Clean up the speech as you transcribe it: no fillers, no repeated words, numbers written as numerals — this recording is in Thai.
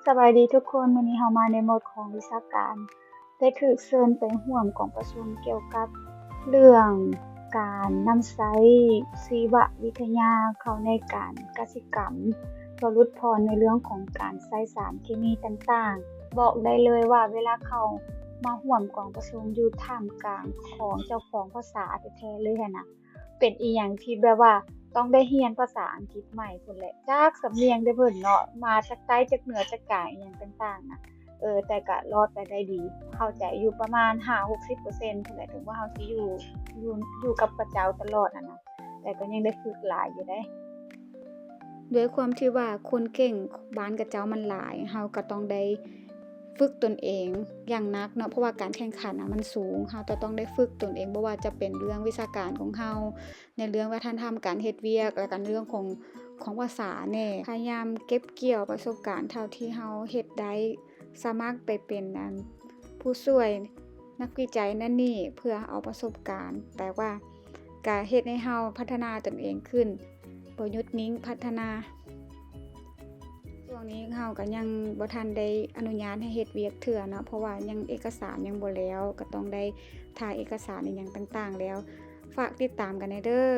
สบายดีทุกคนมื้อนี้เรามาในโหมดของวิชาการได้ถูกเชิญไปร่วมกองประชุมเกี่ยวกับเรื่องการนำใช้ชีววิทยาเข้าในการกสิกรรมเพื่อลดพรในเรื่องของการใช้สารเคมีต่างๆบอกได้เลยว่าเวลาเข้ามาร่วมกองประชุมอยู่ท่ามกลางของเจ้าของภาษาแท้ๆเลยหั้นน่ะเป็นอิหยังที่แบบว่าต้องได้เรียนภาษาอังกฤษใหม่พู้นแหละจากสำเนียงเด้อเพิ่นเนาะมาจากใต้จากเหนือจากกลางอิหยังต่างๆน่ะแต่ก็รอดไปได้ดีเข้าใจอยู่ประมาณ5-60%พู้นแหละถึงว่าเราสิอยู่กับเขาเจ้าตลอดอะนะแต่ก็ยังได้ฝึกหลายอยู่เดะด้วยความที่ว่าคนเก่งบ้านเขาเจ้ามันหลายเราก็ต้องได้ฝึกตนเองอย่างหนักเนาะเพราะว่าการแข่งขันน่ะมันสูงเราจะต้องได้ฝึกตนเองบ่ว่าจะเป็นเรื่องวิชาการของเราในเรื่องวัฒนธรรมการเฮ็ดเวียกแล้วก็เรื่องของภาษาแหน่พยายามเก็บเกี่ยวประสบการณ์เท่าที่เราเฮ็ดได้สามารถไปเป็นผู้ช่วยนักวิจัยนั่นนี่เพื่อเอาประสบการณ์แต่ว่าก็เฮ็ดให้เราพัฒนาตนเองขึ้นบ่หยุดนิ่งพัฒนาช่วงนี้เราก็ยังบ่ทันได้อนุญาตให้เฮ็ดเวียกเทื่อเนาะเพราะว่ายังเอกสารยังบ่แล้วก็ต้องได้ถ่ายเอกสารอิหยังต่างๆแล้วฝากติดตามกันแหน่เด้อ